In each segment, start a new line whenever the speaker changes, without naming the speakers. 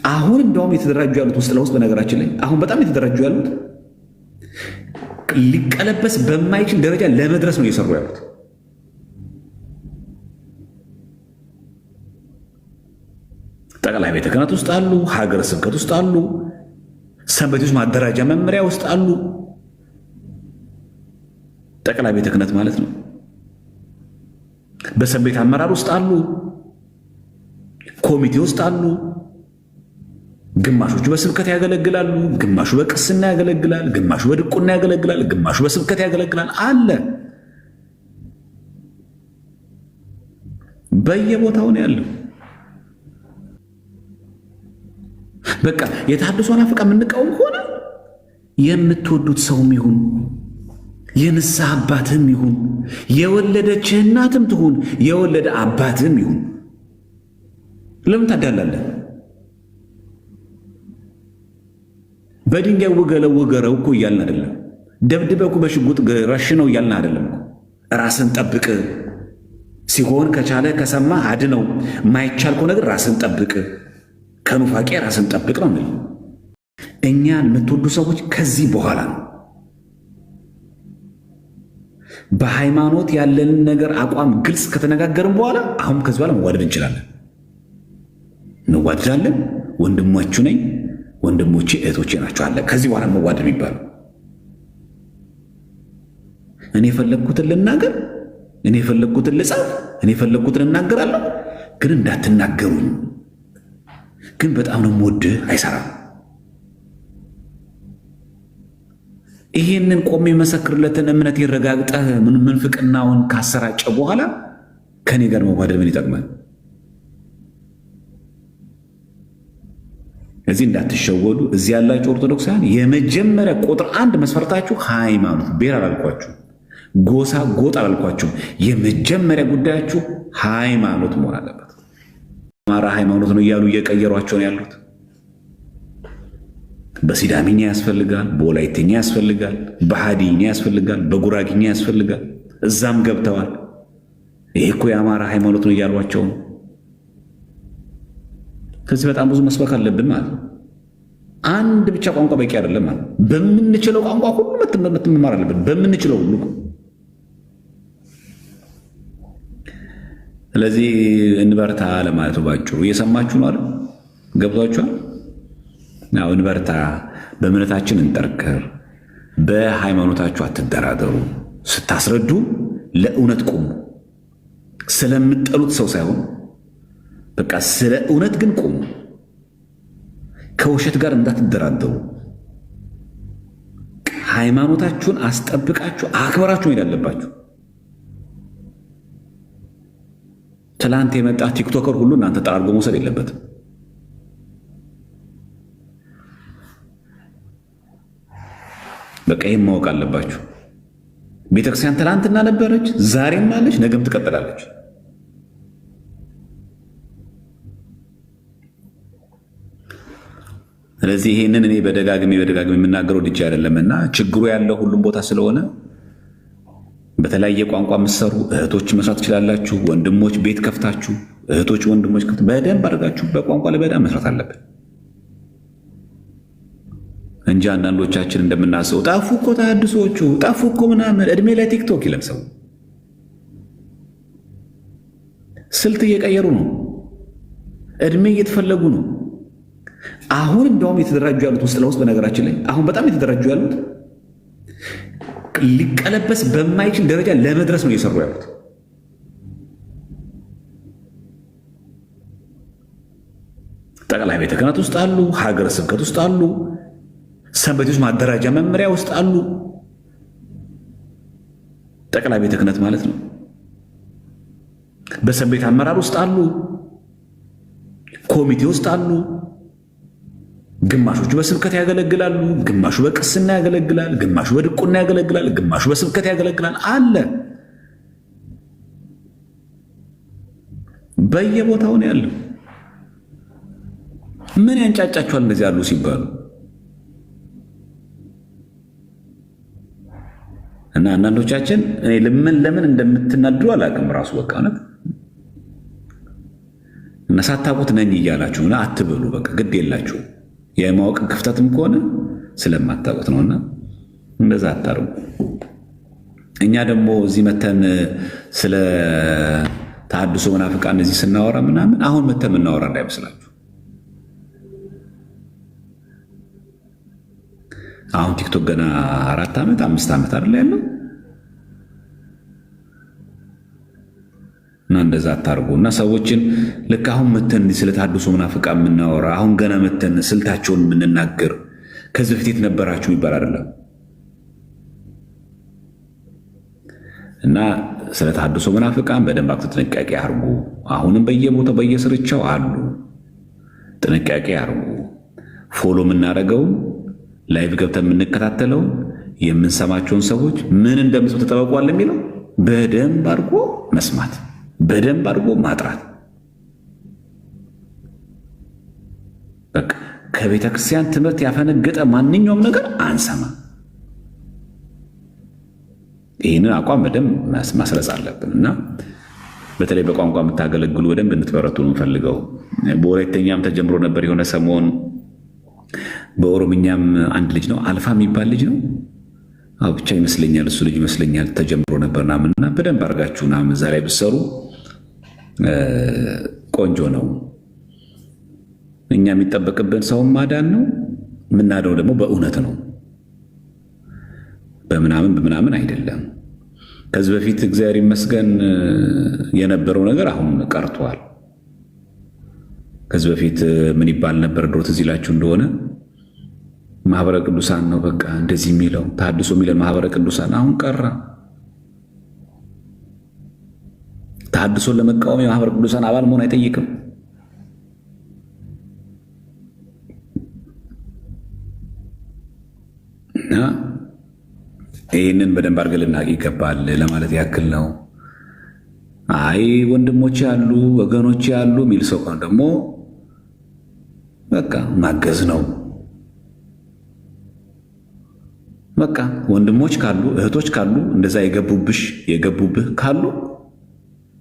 አሁን እንደውም የተደራጁ ያሉት ውስጥ ለውስጥ በነገራችን ላይ አሁን በጣም የተደራጁ ያሉት ሊቀለበስ በማይችል ደረጃ ለመድረስ ነው እየሰሩ ያሉት። ጠቅላይ ቤተ ክህነት ውስጥ አሉ፣ ሀገረ ስብከት ውስጥ አሉ፣ ሰንበቴዎች ማደራጃ መመሪያ ውስጥ አሉ። ጠቅላይ ቤተ ክህነት ማለት ነው። በሰንበቴ አመራር ውስጥ አሉ፣ ኮሚቴ ውስጥ አሉ። ግማሾቹ በስብከት ያገለግላሉ፣ ግማሹ በቅስና ያገለግላል፣ ግማሹ በድቁና ያገለግላል፣ ግማሹ በስብከት ያገለግላል። አለ በየቦታው ነው ያለው። በቃ የተሐድሶን አፍቃ የምንቃወም ከሆነ የምትወዱት ሰውም ይሁን የንስሐ አባትም ይሁን የወለደችህ እናትም ትሁን የወለደ አባትም ይሁን ለምን ታዳላለህ? በድንጋይ ወገረው እኮ እያልን አይደለም። ደብድበኩ በሽጉጥ ረሽነው እያልን አይደለም። ራስን ጠብቅ ሲሆን ከቻለ ከሰማ አድነው፣ ማይቻል ከሆነ ግን ራስን ጠብቅ፣ ከኑፋቄ ራስን ጠብቅ ነው የሚል። እኛን የምትወዱ ሰዎች ከዚህ በኋላ ነው በሃይማኖት ያለንን ነገር አቋም ግልጽ ከተነጋገርን በኋላ አሁን ከዚህ በኋላ መዋደድ እንችላለን፣ እንዋደዳለን። ወንድማችሁ ነኝ፣ ወንድሞቼ እህቶቼ ናቸው አለ። ከዚህ በኋላ መዋደድ የሚባለው እኔ የፈለግኩትን ልናገር፣ እኔ የፈለግኩትን ልጻፍ፣ እኔ የፈለግኩትን እናገራለሁ፣ ግን እንዳትናገሩኝ፣ ግን በጣም ነው የምወድህ አይሰራም። ይህንን ቆሜ የመሰክርለትን እምነት ይረጋግጠህ ምንፍቅናውን ካሰራጨ በኋላ ከኔ ጋር መዋደድ ምን ይጠቅማል? እዚህ እንዳትሸወዱ። እዚህ ያላችሁ ኦርቶዶክሳውያን የመጀመሪያ ቁጥር አንድ መስፈርታችሁ ሃይማኖት፣ ብሔር አላልኳችሁ፣ ጎሳ፣ ጎጥ አላልኳችሁ። የመጀመሪያ ጉዳያችሁ ሃይማኖት መሆን አለበት። አማራ ሃይማኖት ነው እያሉ እየቀየሯቸው ነው ያሉት። በሲዳሚኛ ያስፈልጋል፣ በወላይተኛ ያስፈልጋል፣ በሃዲኛ ያስፈልጋል፣ በጉራጊኛ ያስፈልጋል። እዛም ገብተዋል። ይሄ እኮ የአማራ ሃይማኖት ነው እያሏቸው ነው። ከዚህ በጣም ብዙ መስበክ አለብን ማለት ነው። አንድ ብቻ ቋንቋ በቂ አይደለም ማለት ነው። በምንችለው ቋንቋ ሁሉ መማር አለብን፣ በምንችለው ሁሉ። ስለዚህ እንበርታ ለማለት ባጭሩ። እየሰማችሁ ነው አይደል? ገብቷችኋል? አዎ፣ እንበርታ፣ በእምነታችን እንጠርክር፣ በሃይማኖታችሁ አትደራደሩ። ስታስረዱ ለእውነት ቁሙ። ስለምጠሉት ሰው ሳይሆን በቃ ስለ እውነት ግን ቁሙ። ከውሸት ጋር እንዳትደራደሩ። ሃይማኖታችሁን አስጠብቃችሁ አክብራችሁ መሄድ አለባችሁ። ትላንት የመጣ ቲክቶከር ሁሉ እናንተ ጠራርጎ መውሰድ የለበትም። በቃ ይህም ማወቅ አለባችሁ። ቤተክርስቲያን ትላንትና ነበረች፣ ዛሬም አለች፣ ነገም ትቀጥላለች። ስለዚህ ይህንን እኔ በደጋግሜ የምናገረው ልጅ አይደለምና ችግሩ ያለው ሁሉም ቦታ ስለሆነ በተለያየ ቋንቋ የምትሰሩ እህቶች መስራት ትችላላችሁ። ወንድሞች ቤት ከፍታችሁ፣ እህቶች ወንድሞች ከፍት በደንብ አድርጋችሁ በቋንቋ ለበደንብ መስራት አለብን እንጂ አንዳንዶቻችን እንደምናስበው ጠፉ እኮ ተሐድሶቹ ጠፉ እኮ ምናምን እድሜ ላይ ቲክቶክ ይለብሰው ስልት እየቀየሩ ነው። እድሜ እየተፈለጉ ነው። አሁን እንደውም የተደራጁ ያሉት ውስጥ ለውስጥ በነገራችን ላይ አሁን በጣም የተደራጁ ያሉት ሊቀለበስ በማይችል ደረጃ ለመድረስ ነው እየሰሩ ያሉት። ጠቅላይ ቤተ ክህነት ውስጥ አሉ፣ ሀገረ ስብከት ውስጥ አሉ፣ ሰንበቴዎች ማደራጃ መመሪያ ውስጥ አሉ። ጠቅላይ ቤተ ክህነት ማለት ነው። በሰንበቴ አመራር ውስጥ አሉ፣ ኮሚቴ ውስጥ አሉ። ግማሾቹ በስብከት ያገለግላሉ፣ ግማሹ በቅስና ያገለግላል፣ ግማሹ በድቁና ያገለግላል፣ ግማሹ በስብከት ያገለግላል። አለ በየቦታው ነው ያለው። ምን ያንጫጫቸዋል እንደዚህ ያሉ ሲባሉ? እና አንዳንዶቻችን እኔ ለምን እንደምትናድሩ አላውቅም ራሱ በቃ እውነት። እና እና ሳታውቁት ነኝ እያላችሁ እና አትበሉ። በቃ ግድ የላችሁ። የማወቅ ክፍተትም ከሆነ ስለማታውቁት ነውና እንደዛ አታርጉ። እኛ ደግሞ እዚህ መተን ስለ ተሐድሶ መናፍቃን እዚህ ስናወራ ምናምን አሁን መተን የምናወራ እንዳይመስላችሁ። አሁን ቲክቶክ ገና 4 ዓመት 5 ዓመት አይደል ያለው እና እንደዛ አታርጉ። እና ሰዎችን ልክ አሁን መተን ስለ ተሐድሶ መናፍቃን የምናወራ አሁን ገና መተን ስልታቸውን የምንናገር ከዚህ በፊት ነበራችሁ ይባል አይደለም። እና ስለ ተሐድሶ መናፍቃን በደንብ አክቶ ጥንቃቄ አርጉ። አሁንም በየቦታው በየስርቻው አሉ። ጥንቃቄ አርጉ። ፎሎ የምናደርገው ላይቭ ገብተን የምንከታተለው የምንሰማቸውን ሰዎች ምን እንደምጽፉ ተጠበቋል የሚለው በደንብ አርጎ መስማት፣ በደንብ አርጎ ማጥራት። በቃ ከቤተ ክርስቲያን ትምህርት ያፈነገጠ ማንኛውም ነገር አንሰማ። ይህንን አቋም በደንብ ማስረጽ አለብን እና በተለይ በቋንቋ የምታገለግሉ በደንብ እንድትበረቱ ነው የምፈልገው። በወላይተኛም ተጀምሮ ነበር የሆነ ሰሞን፣ በኦሮምኛም አንድ ልጅ ነው አልፋ የሚባል ልጅ ነው ብቻ ይመስለኛል፣ እሱ ልጅ ይመስለኛል ተጀምሮ ነበርና ምንና በደንብ አድርጋችሁና እዛ ላይ ብትሰሩ ቆንጆ ነው። እኛ የሚጠበቅብን ሰውን ማዳን ነው፣ የምናደው ደግሞ በእውነት ነው፣ በምናምን አይደለም። ከዚህ በፊት እግዚአብሔር ይመስገን የነበረው ነገር አሁን ቀርቷል። ከዚህ በፊት ምን ይባል ነበር ድሮ ትዝ ይላችሁ እንደሆነ ማህበረ ቅዱሳን ነው በቃ እንደዚህ የሚለው ተሐድሶ የሚለው ማህበረ ቅዱሳን አሁን ቀረ። ተሐድሶን ለመቃወም የማህበረ ቅዱሳን አባል መሆን አይጠይቅም። እና ይህንን በደንብ አድርገን ልናውቅ ይገባል ለማለት ያክል ነው። አይ ወንድሞች ያሉ ወገኖች ያሉ የሚል ሰው ከሆነ ደግሞ በቃ ማገዝ ነው። በቃ ወንድሞች ካሉ እህቶች ካሉ እንደዛ የገቡብህ ካሉ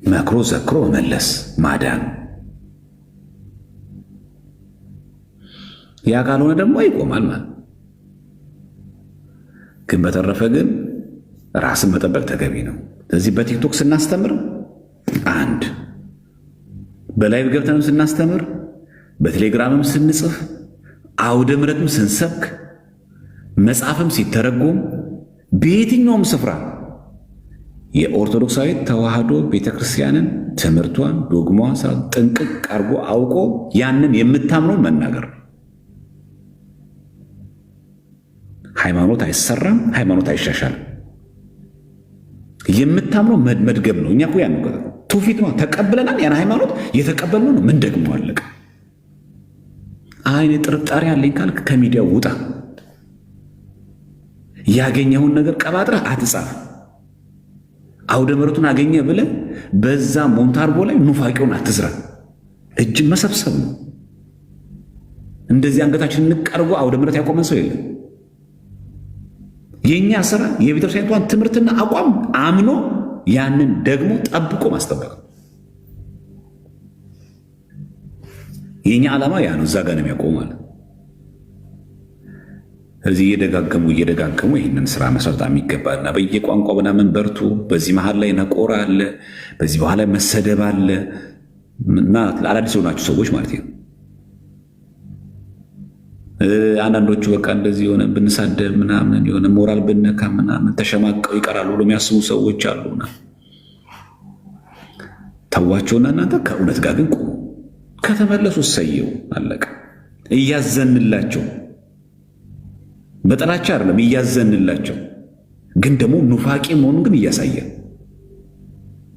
መክሮ ዘክሮ መለስ ማዳን። ያ ካልሆነ ደግሞ ይቆማል ማለት። ግን በተረፈ ግን ራስን መጠበቅ ተገቢ ነው። ስለዚህ በቲክቶክ ስናስተምር አንድ፣ በላይቭ ገብተንም ስናስተምር፣ በቴሌግራምም ስንጽፍ፣ አውደ ምሕረትም ስንሰብክ፣ መጽሐፍም ሲተረጎም፣ በየትኛውም ስፍራ የኦርቶዶክሳዊ ተዋህዶ ቤተክርስቲያንን ትምህርቷን፣ ዶግማዋን ጥንቅቅ አድርጎ አውቆ ያንን የምታምነውን መናገር ነው። ሃይማኖት አይሰራም፣ ሃይማኖት አይሻሻልም። የምታምነው መድገም ነው። እኛ እኮ ያን ትውፊት ነው ተቀብለናል። ያን ሃይማኖት የተቀበልነው ነው። ምን ደግሞ አለቀ። አይኔ ጥርጣሬ አለኝ ካልክ ከሚዲያው ውጣ። ያገኘውን ነገር ቀባጥረህ አትጻፍ። አውደ ምሕረቱን አገኘ ብለህ በዛ ሞንታርቦ ላይ ኑፋቄውን አትዝራ። እጅን መሰብሰብ ነው። እንደዚህ አንገታችን እንቀርቦ አውደ ምሕረት ያቆመን ሰው የለም። የኛ ስራ የቤተክርስቲያኗን ትምህርትና አቋም አምኖ ያንን ደግሞ ጠብቆ ማስጠበቅ። የኛ ዓላማ ያ ነው። እዛ ጋር ነው የሚያቆመው ማለት። ስለዚህ እየደጋገሙ ይህንን ስራ መስራት የሚገባና በየቋንቋ ምናምን በርቱ። በዚህ መሀል ላይ ነቆራ አለ፣ በዚህ በኋላ መሰደብ አለ እና አዳዲስ የሆናችሁ ሰዎች ማለት ነው። አንዳንዶቹ በቃ እንደዚህ የሆነ ብንሳደብ ምናምን የሆነ ሞራል ብነካ ምናምን ተሸማቀው ይቀራሉ ብሎ የሚያስቡ ሰዎች አሉና ተዋቸውና እናንተ ከእውነት ጋር ግን ቁሙ። ከተመለሱ ሰየው አለቀ። እያዘንላቸው በጥላቻ አይደለም፣ እያዘንላቸው ግን ደግሞ ኑፋቄ መሆኑን ግን እያሳየ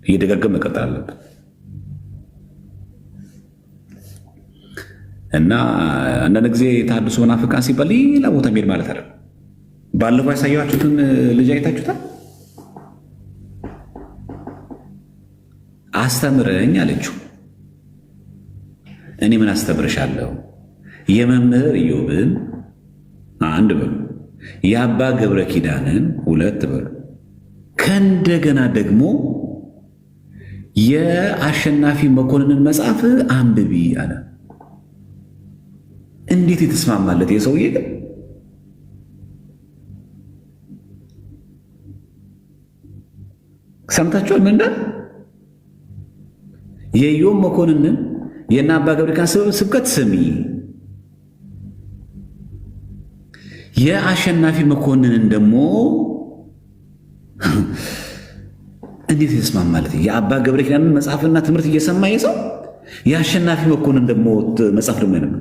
እየደጋገመ መቀጠል አለበት እና አንዳንድ ጊዜ ተሐድሶ መናፍቃን ሲባል ሌላ ቦታ የሚሄድ ማለት አይደለም። ባለፈው ያሳያችሁትን ልጅ አይታችሁታል። አስተምረኝ አለችው። እኔ ምን አስተምርሻለሁ? የመምህር ኢዮብን 1 በሉ፣ የአባ ገብረ ኪዳንን 2 በሉ፣ ከእንደገና ደግሞ የአሸናፊ መኮንንን መጽሐፍ አንብቢ አለ። እንዴት የተስማማለት የሰውዬ ግን ሰምታችኋል? ምን እንዳለ የኢዮብ መኮንንን የእነ አባ ገብረ ስብከት ስሚ፣ የአሸናፊ መኮንንን ደግሞ እንዴት የተስማማለት የአባ ገብረ ኪዳንን መጽሐፍና ትምህርት እየሰማ የሰው የአሸናፊ መኮንን ደግሞ መጽሐፍ ደግሞ ያነብ።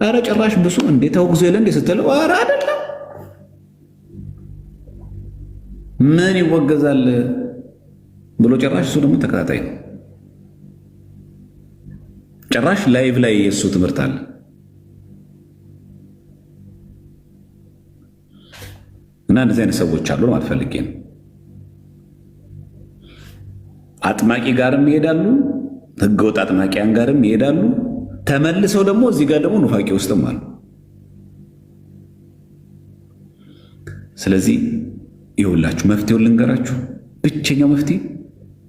አረ ጭራሽ ብሱ እንዴ ተወግዞ የለ እንዴ ስትለው፣ አረ አይደለም ምን ይወገዛል ብሎ ጭራሽ እሱ ደግሞ ተከታታይ ነው። ጭራሽ ላይቭ ላይ የእሱ ትምህርት አለ። እና እንደዚህ አይነት ሰዎች አሉ ማለት ፈልጌ ነው። አጥማቂ ጋርም ይሄዳሉ፣ ህገወጥ አጥማቂያን ጋርም ይሄዳሉ። ተመልሰው ደግሞ እዚህ ጋር ደግሞ ኑፋቄ ውስጥም አሉ። ስለዚህ ይኸውላችሁ መፍትሄውን ልንገራችሁ። ብቸኛው መፍትሄ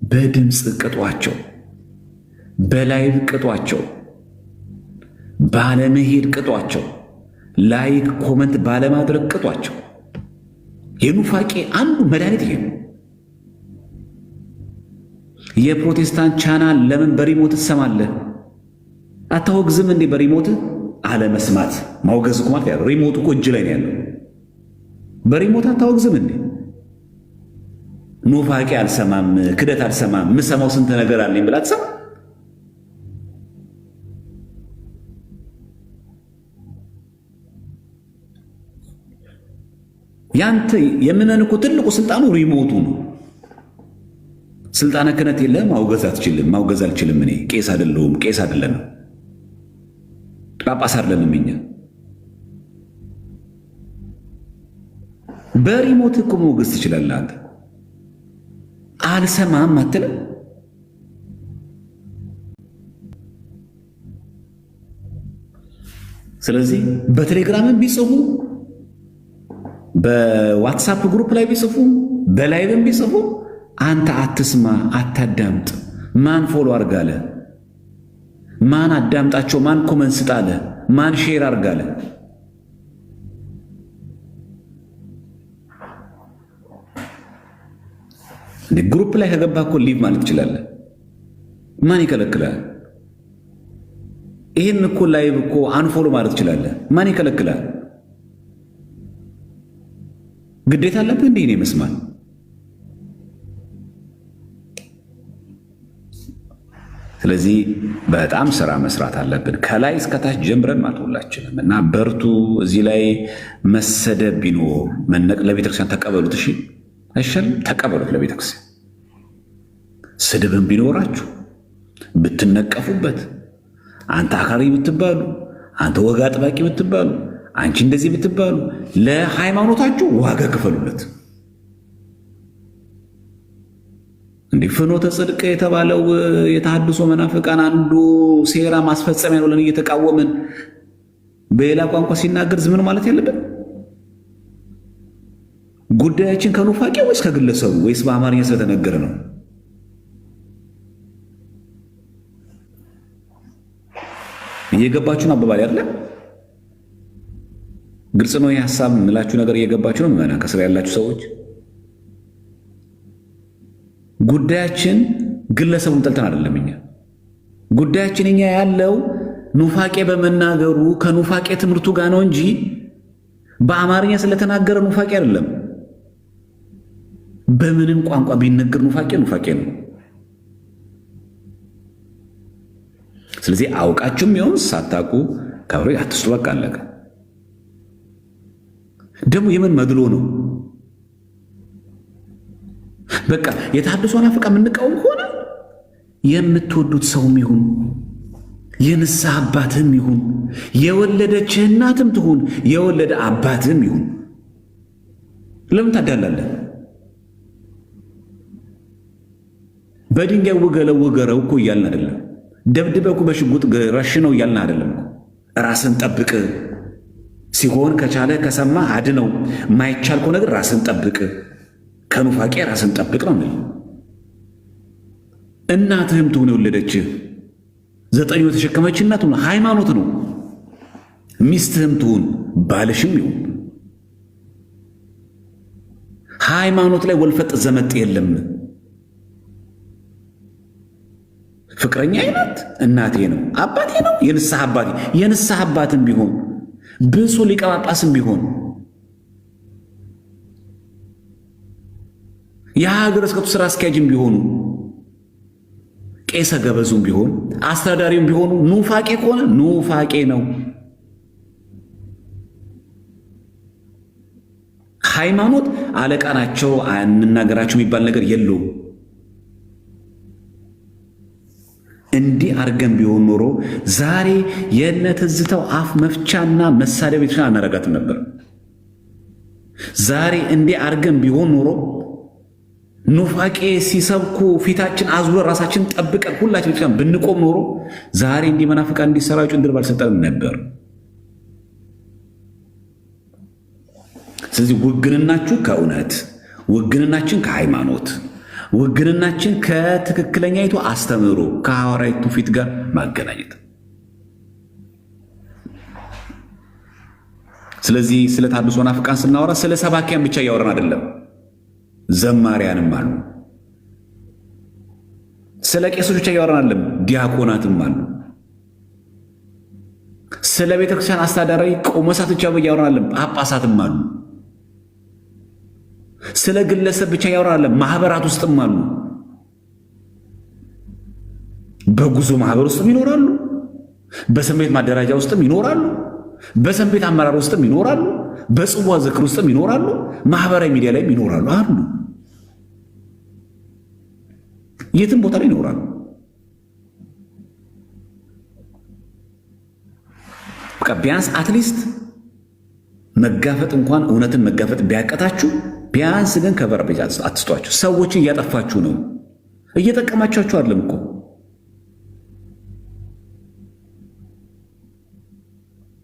በድምፅ ቅጧቸው፣ በላይቭ ቅጧቸው፣ ባለመሄድ ቅጧቸው፣ ላይክ ኮመንት ባለማድረግ ቅጧቸው። የኑፋቄ አንዱ መድኃኒት ይሄ ነው። የፕሮቴስታንት ቻናል ለምን በሪሞት ትሰማለህ? አታወግዝም እንዴ? በሪሞት አለመስማት ማውገዝ እኮ ማለት ያለው ሪሞቱ እኮ እጅ ላይ ነው ያለው። በሪሞት አታወግዝም እንዴ? ኑፋቄ አልሰማም፣ ክደት አልሰማም፣ ምሰማው ስንት ነገር አለኝ ብላ ትሰማ። ያንተ የምመን እኮ ትልቁ ስልጣኑ ሪሞቱ ነው። ስልጣነ ክህነት የለም፣ ማውገዝ አትችልም። ማውገዝ አልችልም። እኔ ቄስ አይደለሁም፣ ቄስ አይደለንም፣ ጳጳስ አይደለንም። እኛ በሪሞት እኮ ማውገዝ ትችላለህ። አንተ አልሰማም አትልም። ስለዚህ በቴሌግራምም ቢጽፉ፣ በዋትሳፕ ግሩፕ ላይ ቢጽፉ፣ በላይቭም ቢጽፉ አንተ አትስማ፣ አታዳምጥ። ማን ፎሎ አርጋለ? ማን አዳምጣቸው? ማን ኮመንት ስጣለ? ማን ሼር አርጋለ? ግሩፕ ላይ ከገባ እኮ ሊቭ ማለት ትችላለህ። ማን ይከለክላል? ይሄን እኮ ላይቭ እኮ አንፎሎ ማለት ትችላለህ። ማን ይከለክላል? ግዴታ አለብህ እንዴ? እኔ መስማት ስለዚህ በጣም ስራ መስራት አለብን ከላይ እስከታች ጀምረን ማለት ሁላችንም እና በርቱ። እዚህ ላይ መሰደብ ቢኖር መነቅ ለቤተክርስቲያን ተቀበሉት። እሺ አይሻልም? ተቀበሉት ለቤተክርስቲያን። ስድብን ቢኖራችሁ ብትነቀፉበት፣ አንተ አካሪ ብትባሉ፣ አንተ ወግ አጥባቂ ብትባሉ፣ አንቺ እንደዚህ ብትባሉ፣ ለሃይማኖታችሁ ዋጋ ክፈሉለት። እንዲህ ፍኖተ ጽድቅ የተባለው የተሐድሶ መናፍቃን አንዱ ሴራ ማስፈጸሚያ ነው ብለን እየተቃወምን በሌላ ቋንቋ ሲናገር ዝም ማለት ያለብን? ጉዳያችን ከኑፋቄ ወይስ ከግለሰቡ ወይስ በአማርኛ ስለተነገረ ነው? እየገባችሁን አባባል አይደለ? ግልጽ ነው የሐሳብ ምላችሁ ነገር እየገባችሁ ነው? ምናምን ከስራ ያላችሁ ሰዎች ጉዳያችን ግለሰቡን ጠልተን አይደለም። እኛ ጉዳያችን እኛ ያለው ኑፋቄ በመናገሩ ከኑፋቄ ትምህርቱ ጋር ነው እንጂ በአማርኛ ስለተናገረ ኑፋቄ አይደለም። በምንም ቋንቋ ቢነገር ኑፋቄ ነው። ስለዚህ አውቃችሁም ይሁን ሳታውቁ ከብሬ አትስጡ። በቃ አለቀ። ደግሞ የምን መድሎ ነው? በቃ የተሐድሶ ናፍቃ የምንቃወም ሆነ የምትወዱት ሰውም ይሁን የንስሐ አባትም ይሁን የወለደች እናትም ትሁን የወለደ አባትም ይሁን ለምን ታዳላለህ? በድንጋይ ውገረው እኮ እያልን አይደለም። ደብድበኩ በሽጉጥ ረሽነው እያልን አይደለም። ራስን ጠብቅ ሲሆን ከቻለ ከሰማ አድነው፣ ማይቻል ከሆነ ግን ራስን ጠብቅ፣ ከኑፋቄ ራስን ጠብቅ ነው የሚለው። እናትህም ትሁን የወለደችህ 9 የተሸከመች እናት ትሁን ሃይማኖት ነው። ሚስትህም ትሁን ባልሽም ይሁን ሃይማኖት ላይ ወልፈጥ ዘመጥ የለም። ፍቅረኛ አይናት እናቴ ነው አባቴ ነው የንስሐ አባቴ የንስሐ አባትም ቢሆን ብፁዕ ሊቀ ጳጳስም ቢሆን የሀገረ ስብከቱ ስራ አስኪያጅም ቢሆኑ ቄሰ ገበዙም ቢሆን አስተዳዳሪም ቢሆኑ ኑፋቄ ከሆነ ኑፋቄ ነው። ሃይማኖት አለቃ ናቸው እንናገራቸው የሚባል ነገር የለውም። እንዲህ አርገን ቢሆን ኖሮ ዛሬ የእነ ትዝታው አፍ መፍቻና መሳደብ ቤተሻ አናረጋትም ነበር። ዛሬ እንዲህ አርገን ቢሆን ኖሮ ኑፋቄ ሲሰብኩ ፊታችን አዙረ ራሳችን ጠብቀን ሁላችን ቤተሻ ብንቆም ኖሮ ዛሬ እንዲህ መናፍቃን እንዲሰራጩ እንድር ባልሰጠንም ነበር። ስለዚህ ውግንናችሁ ከእውነት፣ ውግንናችን ከሃይማኖት፣ ውግንናችን ከትክክለኛይቱ አስተምህሮ ከሐዋርያዊቱ ፊት ጋር ማገናኘት። ስለዚህ ስለ ተሐድሶ መናፍቃን ስናወራ ስለ ሰባኪያን ብቻ እያወራን አይደለም። ዘማሪያንም አሉ። ስለ ቄሶች ብቻ እያወራን አይደለም። ዲያቆናትም አሉ። ስለ ቤተክርስቲያን አስተዳዳሪ ቆሞሳት ብቻ እያወራን አይደለም። ጳጳሳትም አሉ። ስለ ግለሰብ ብቻ ያወራል። ማህበራት ውስጥም አሉ። በጉዞ ማህበር ውስጥም ይኖራሉ። በሰንበት ማደራጃ ውስጥም ይኖራሉ። በሰንበት አመራር ውስጥም ይኖራሉ። በጽዋ ዝክር ውስጥም ይኖራሉ። ማህበራዊ ሚዲያ ላይም ይኖራሉ አሉ። የትም ቦታ ላይ ይኖራሉ። በቃ ቢያንስ አትሊስት መጋፈጥ እንኳን እውነትን መጋፈጥ ቢያቀታችሁ ቢያንስ ግን ከበር ቤት አትስጧቸው። ሰዎችን እያጠፋችሁ ነው፣ እየጠቀማቻችሁ አይደለም እኮ።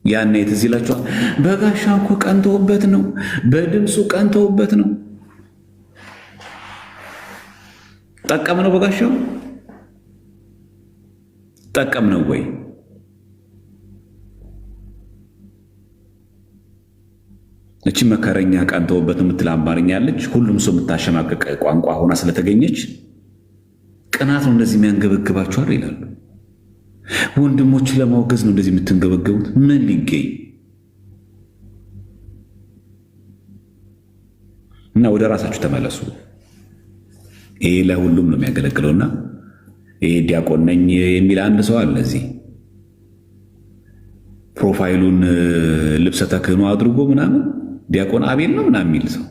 ያኔ ትዝ ይላችኋል። በጋሻው እኮ ቀንተውበት ነው፣ በድምፁ ቀንተውበት ነው። ጠቀም ነው በጋሻው ጠቀም ነው ወይ? እቺ መከረኛ ቀንተውበት የምትል አማርኛ ያለች ሁሉም ሰው የምታሸማቀቅ ቋንቋ ሆና ስለተገኘች ቅናት ነው እንደዚህ የሚያንገበግባችኋል ይላሉ። ወንድሞችን ለማውገዝ ነው እንደዚህ የምትንገበገቡት። ምን ሊገኝ እና ወደ ራሳችሁ ተመለሱ። ይሄ ለሁሉም ነው የሚያገለግለውና ይሄ ዲያቆን ነኝ የሚል አንድ ሰው አለ እዚህ ፕሮፋይሉን ልብሰ ተክህኖ አድርጎ ምናምን ዲያቆን አቤል ነው ምናምን የሚል ሰው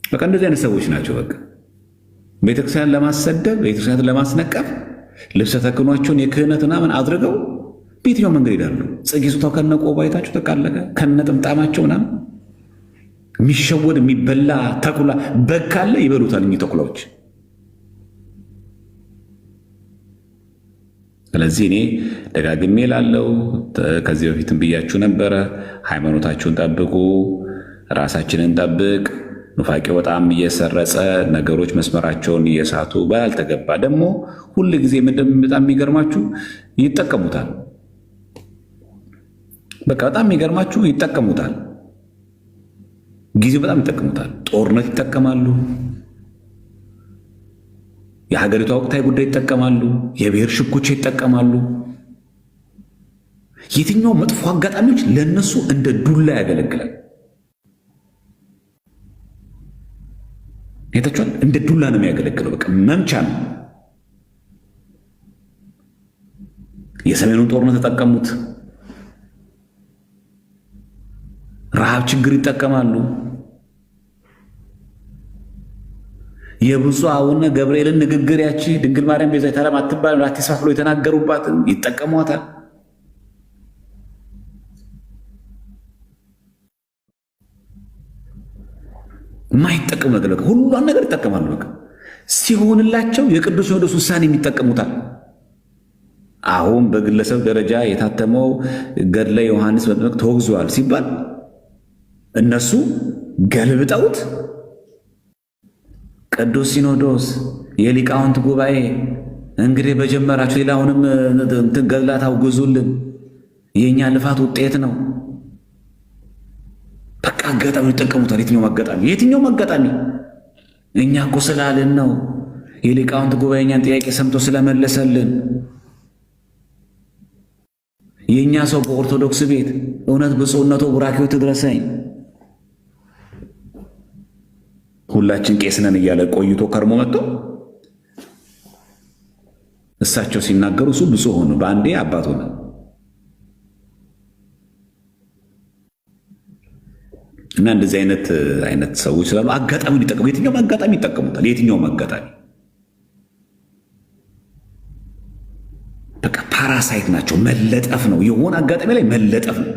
በቃ እንደዚህ አይነት ሰዎች ናቸው። በቃ ቤተክርስቲያን ለማሰደብ ቤተክርስቲያን ለማስነቀፍ ልብሰ ተክህኗቸውን የክህነት ምናምን አድርገው በየትኛው መንገድ ይሄዳሉ። ጽጌ ሱታው ከነቆባ አይታችሁ ተቃለቀ ከነ ጥምጣማቸው ምናምን የሚሸወድ የሚበላ ተኩላ በግ ካለ ይበሉታል እኚህ ተኩላዎች። ስለዚህ እኔ ደጋግሜ ላለው ከዚህ በፊትም ብያችሁ ነበረ፣ ሃይማኖታችሁን ጠብቁ፣ ራሳችንን ጠብቅ። ኑፋቄው በጣም እየሰረጸ ነገሮች መስመራቸውን እየሳቱ ባልተገባ ደግሞ ሁል ጊዜ በጣም የሚገርማችሁ ይጠቀሙታል። በቃ በጣም የሚገርማችሁ ይጠቀሙታል። ጊዜው በጣም ይጠቀሙታል። ጦርነት ይጠቀማሉ። የሀገሪቷ ወቅታዊ ጉዳይ ይጠቀማሉ። የብሔር ሽኩቻ ይጠቀማሉ። የትኛው መጥፎ አጋጣሚዎች ለነሱ እንደ ዱላ ያገለግላል። አይታችኋል? እንደ ዱላ ነው የሚያገለግለው። በቃ መምቻ ነው። የሰሜኑን ጦርነት ተጠቀሙት። ረሃብ ችግር ይጠቀማሉ። የብፁዕ አቡነ ገብርኤልን ንግግር ያቺ ድንግል ማርያም ቤዛዊተ ዓለም አትባል አትስፋ ብሎ የተናገሩባትን ይጠቀሟታል። የማይጠቀሙ ነገር በቃ ሁሉን ነገር ይጠቀማሉ። በቃ ሲሆንላቸው የቅዱስ ሲኖዶስ ውሳኔ የሚጠቀሙታል። አሁን በግለሰብ ደረጃ የታተመው ገድለ ዮሐንስ መጥምቅ ተወግዟል ሲባል እነሱ ገልብጠውት ቅዱስ ሲኖዶስ የሊቃውንት ጉባኤ እንግዲህ በጀመራችሁ ሌላውንም ገድላት አውግዙልን፣ የእኛ ልፋት ውጤት ነው። በቃ አጋጣሚ ይጠቀሙታል። የትኛውም አጋጣሚ እኛ እኮ ስላልን ነው፣ የሊቃውንት ጉባኤ እኛን ጥያቄ ሰምቶ ስለመለሰልን፣ የእኛ ሰው በኦርቶዶክስ ቤት እውነት ብፁዕነቱ ቡራኬው ትድረሰኝ ሁላችን ቄስ ነን እያለ ቆይቶ ከርሞ መጥቶ እሳቸው ሲናገሩ እሱ ብፁዕ ሆኑ፣ በአንዴ አባት ሆነ። እና እንደዚህ አይነት ሰዎች ስላሉ አጋጣሚ ሊጠቀሙ የትኛውም አጋጣሚ ይጠቀሙታል። የትኛውም አጋጣሚ በቃ ፓራሳይት ናቸው። መለጠፍ ነው፣ የሆነ አጋጣሚ ላይ መለጠፍ ነው።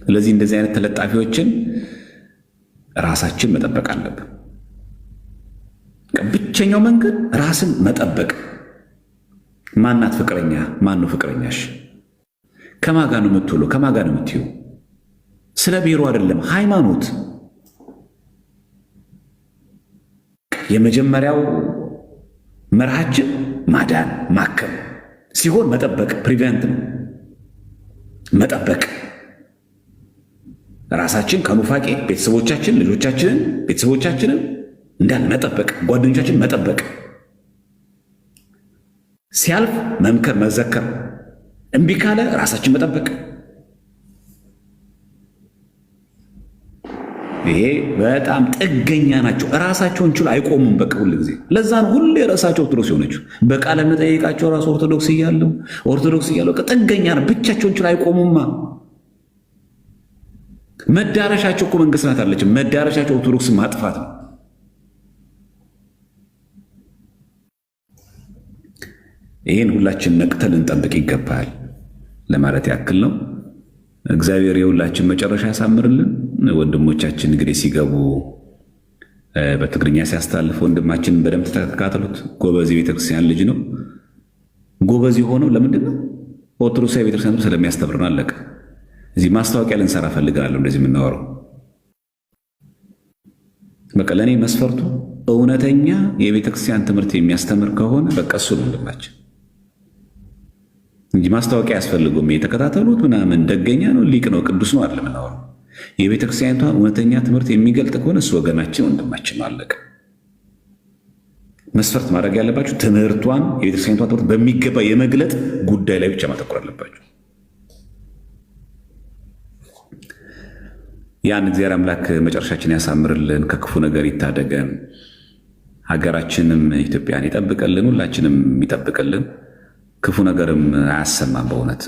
ስለዚህ እንደዚህ አይነት ተለጣፊዎችን ራሳችን መጠበቅ አለብን። ብቸኛው መንገድ ራስን መጠበቅ። ማናት ፍቅረኛ? ማን ነው ፍቅረኛሽ? ከማጋ ነው የምትውለው? ከማጋ ነው የምትዩ? ስለ ብሔሩ አይደለም፣ ሃይማኖት። የመጀመሪያው መርሃችን ማዳን ማከም ሲሆን መጠበቅ ፕሪቨንት ነው። መጠበቅ ራሳችን ከኑፋቄ ቤተሰቦቻችን፣ ልጆቻችንን፣ ቤተሰቦቻችንን እንዳል መጠበቅ፣ ጓደኞቻችን መጠበቅ፣ ሲያልፍ መምከር፣ መዘከር፣ እምቢ ካለ ራሳችን መጠበቅ። ይሄ በጣም ጥገኛ ናቸው። ራሳቸውን ችሎ አይቆሙም። በቃ ሁሉ ጊዜ ለዛ ነው ሁሌ ራሳቸው ኦርቶዶክስ የሆነችው። በቃለ መጠይቃቸው ራሱ ኦርቶዶክስ እያለው ጥገኛ ነው። ብቻቸውን ችሎ አይቆሙማ። መዳረሻቸው እኮ መንግስት ናት አለችም። መዳረሻቸው ኦርቶዶክስ ማጥፋት ነው። ይህን ሁላችን ነቅተን ልንጠብቅ ይገባል ለማለት ያክል ነው። እግዚአብሔር የሁላችን መጨረሻ ያሳምርልን። ወንድሞቻችን እንግዲህ ሲገቡ በትግርኛ ሲያስተላልፍ ወንድማችን በደንብ ተከታተሉት። ጎበዝ የቤተክርስቲያን ልጅ ነው። ጎበዝ የሆነው ለምንድን ነው? ኦርቶዶክሳዊ ቤተክርስቲያን ስለሚያስተምርን አለቀ። እዚህ ማስታወቂያ ልንሰራ ፈልጋለሁ። እንደዚህ የምናወራው በቃ ለእኔ መስፈርቱ እውነተኛ የቤተክርስቲያን ትምህርት የሚያስተምር ከሆነ በቃ እሱ ነው ወንድማችን እንጂ ማስታወቂያ ያስፈልገውም። የተከታተሉት ምናምን ደገኛ ነው፣ ሊቅ ነው፣ ቅዱስ ነው አይደለም የምናወራው። የቤተክርስቲያኒቷን እውነተኛ ትምህርት የሚገልጥ ከሆነ እሱ ወገናችን ወንድማችን ነው፣ አለቀ። መስፈርት ማድረግ ያለባችሁ ትምህርቷን የቤተክርስቲያኒቷን ትምህርት በሚገባ የመግለጥ ጉዳይ ላይ ብቻ ማተኮር አለባችሁ። ያን እግዚአብሔር አምላክ መጨረሻችን ያሳምርልን፣ ከክፉ ነገር ይታደገን፣ ሀገራችንም ኢትዮጵያን ይጠብቅልን፣ ሁላችንም ይጠብቅልን፣ ክፉ ነገርም አያሰማም በእውነት